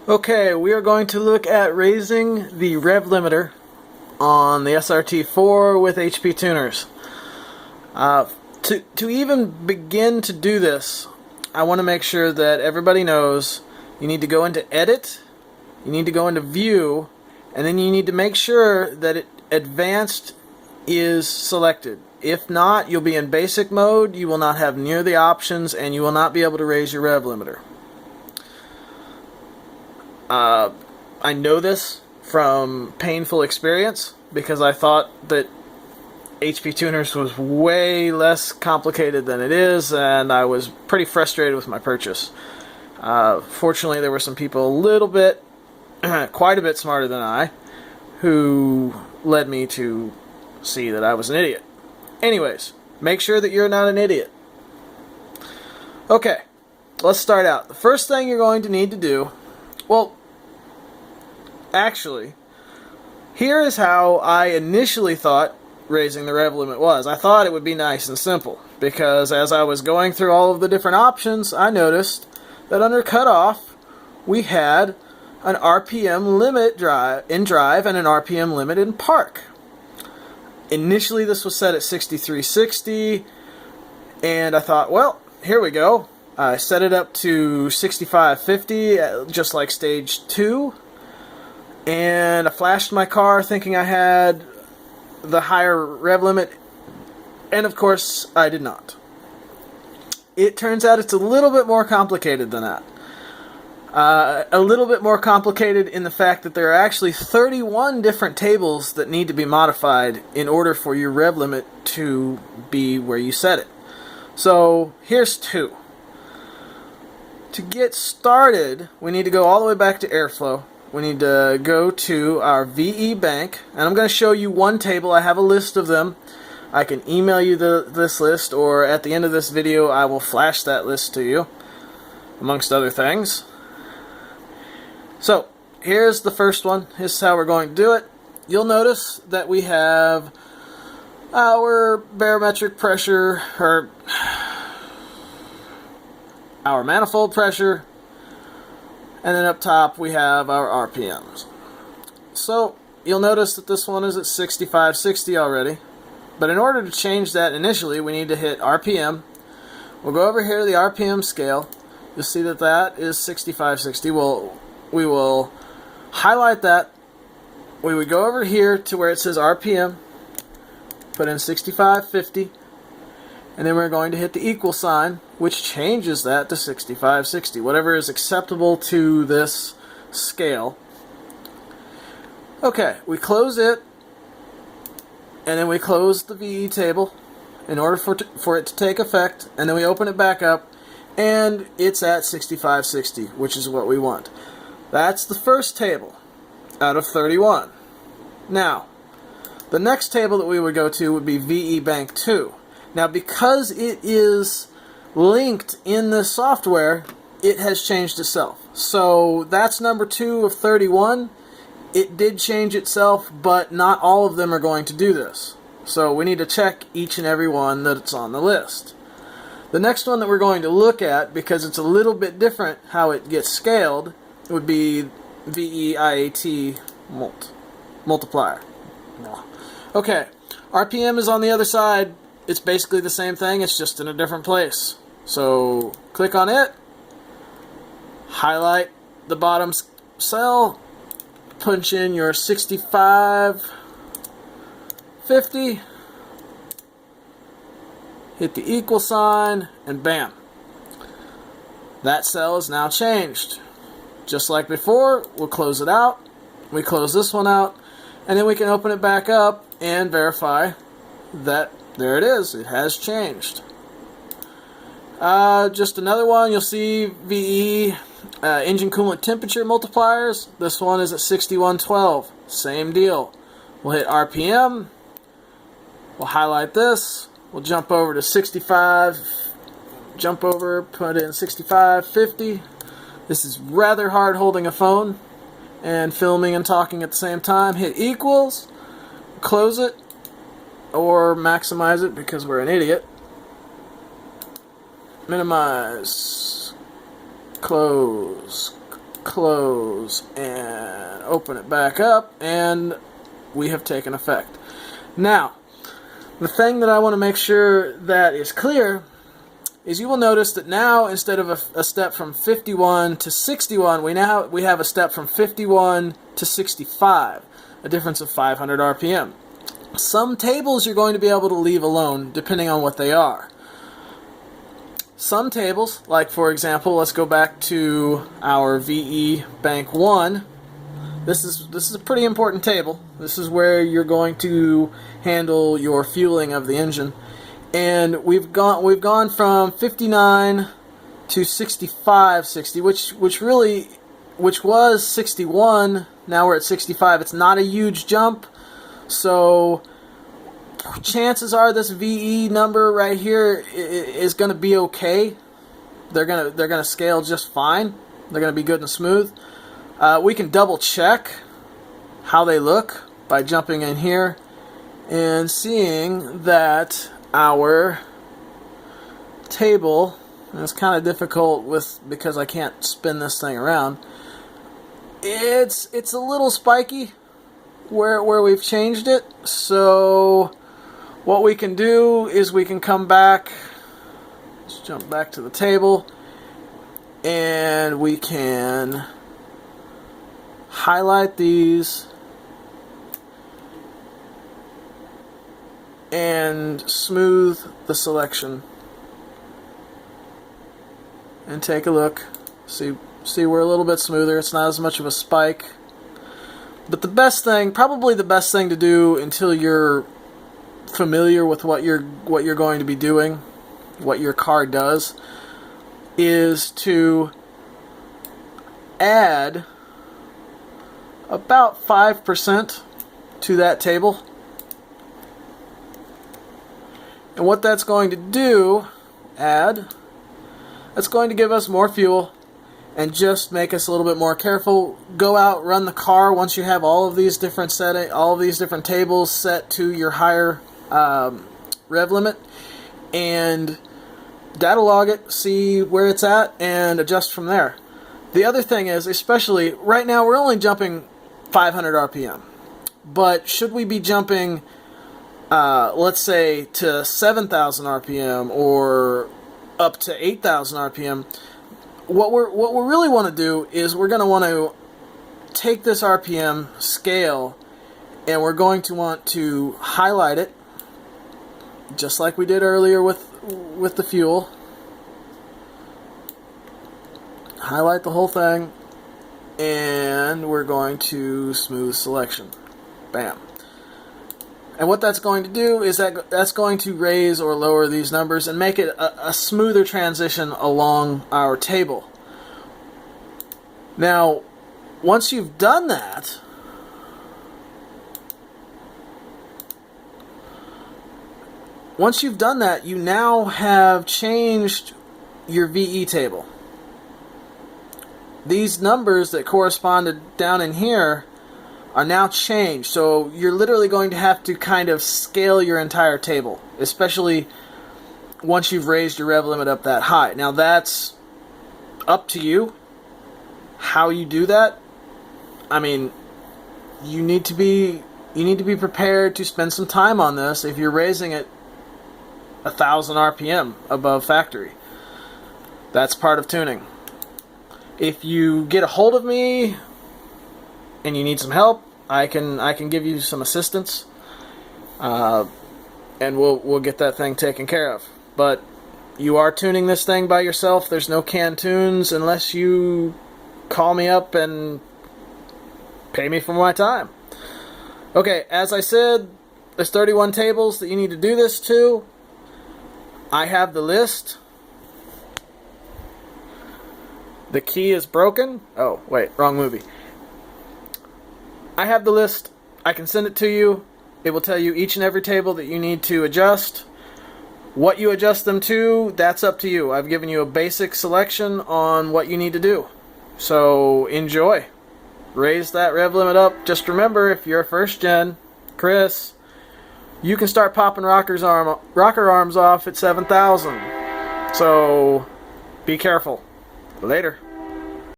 Okay, we are going to look at raising the rev limiter on the SRT4 with HPTuners. To even begin to do this, I want to make sure that everybody knows you need to go into Edit, you need to go into View, and then you need to make sure that Advanced is selected. If not, you'll be in basic mode, you will not have near the options, and you will not be able to raise your rev limiter. I know this from painful experience because I thought that HPTuners was way less complicated than it is, and I was pretty frustrated with my purchase. Fortunately, there were some people a little bit, quite a bit smarter than I, who led me to see that I was an idiot. Anyways, make sure that you're not an idiot. Okay, let's start out. The first thing you're going to need to do, well, actually, here is how I initially thought raising the rev limit was. I thought it would be nice and simple, because as I was going through all of the different options, I noticed that under cutoff, we had an RPM limit in drive and an RPM limit in park. Initially, this was set at 6360, and I thought, well, here we go. I set it up to 6550, just like stage 2, and I flashed my car thinking I had the higher rev limit, and of course I did not. It turns out it's a little bit more complicated than that. A little bit more complicated in the fact that there are actually 31 different tables that need to be modified in order for your rev limit to be where you set it. So here's 2. To get started, we need to go all the way back to airflow. We need to go to our VE bank, and I'm going to show you one table. I have a list of them. I can email you this list, or at the end of this video I will flash that list to you, amongst other things. So, here's the first one. This is how we're going to do it. You'll notice that we have our barometric pressure, or our manifold pressure, and then up top we have our RPMs. So you'll notice that this one is at 6560 already, but in order to change that initially we need to hit RPM. We'll go over here to the RPM scale. You'll see that that is 6560. We will highlight that. We would go over here to where it says RPM, put in 6550, and then we're going to hit the equal sign, which changes that to 6560, whatever is acceptable to this scale. Okay, we close it, and then we close the VE table in order for it to take effect, and then we open it back up, and it's at 6560, which is what we want. That's the first table out of 31. Now, the next table that we would go to would be VE Bank 2. Now, because it is linked in this software, it has changed itself. So that's number 2 of 31. It did change itself, but not all of them are going to do this. So we need to check each and every one that's on the list. The next one that we're going to look at, because it's a little bit different how it gets scaled, would be VE-IAT multiplier. Okay, RPM is on the other side. It's basically the same thing, it's just in a different place. So click on it, highlight the bottom cell, punch in your 6550, hit the equal sign, and bam. That cell is now changed. Just like before, we'll close it out. We close this one out, and then we can open it back up and verify that there it is. It has changed. Just another one, you'll see VE engine coolant temperature multipliers. This one is at 6112. Same deal. We'll hit RPM. We'll highlight this. We'll jump over to 65. Jump over, put in 6550. This is rather hard holding a phone and filming and talking at the same time. Hit equals, close it, or maximize it because we're an idiot. Minimize, close, close, and open it back up, and we have taken effect. Now, the thing that I want to make sure that is clear is you will notice that now, instead of a step from 51 to 61, we have a step from 51 to 65, a difference of 500 RPM. Some tables you're going to be able to leave alone depending on what they are. Some tables, like for example, let's go back to our VE Bank 1. This is a pretty important table. This is where you're going to handle your fueling of the engine. And we've gone from 59 to 65/60, which was 61. Now we're at 65. It's not a huge jump, so chances are this VE number right here is going to be okay. They're gonna scale just fine. They're going to be good and smooth. We can double check how they look by jumping in here and seeing that our table, and it's kind of difficult because I can't spin this thing around. It's a little spiky where we've changed it. So what we can do is we can come back. Let's jump back to the table, and we can highlight these and smooth the selection, and take a look. See we're a little bit smoother. It's not as much of a spike. But probably the best thing to do until you're familiar with what you're going to be doing, what your car does, is to add about 5% to that table. And what that's going to do, that's going to give us more fuel and just make us a little bit more careful. Go out, run the car once you have all of these different tables set to your higher rev limit, and data log it, see where it's at, and adjust from there. The other thing is, especially right now, we're only jumping 500 RPM, but should we be jumping let's say to 7,000 RPM or up to 8,000 RPM, what we really want to do is we're going to want to take this RPM scale, and we're going to want to highlight it just like we did earlier with the fuel. Highlight the whole thing, and we're going to smooth selection. Bam. And what that's going to do is that's going to raise or lower these numbers and make it a smoother transition along our table. Now, once you've done that, you now have changed your VE table. These numbers that corresponded down in here are now changed, so you're literally going to have to kind of scale your entire table, especially once you've raised your rev limit up that high. Now that's up to you how you do that. I mean, you need to be prepared to spend some time on this if you're raising it 1,000 RPM above factory. That's part of tuning. If you get a hold of me and you need some help, I can give you some assistance, and we'll get that thing taken care of. But you are tuning this thing by yourself. There's no canned tunes unless you call me up and pay me for my time. Okay, as I said, there's 31 tables that you need to do this to. I have the list. The key is broken. Oh, wait, wrong movie. I have the list. I can send it to you. It will tell you each and every table that you need to adjust. What you adjust them to, that's up to you. I've given you a basic selection on what you need to do. So enjoy. Raise that rev limit up. Just remember, if you're a first gen, Chris, you can start popping rocker arms off at 7,000. So be careful. Later.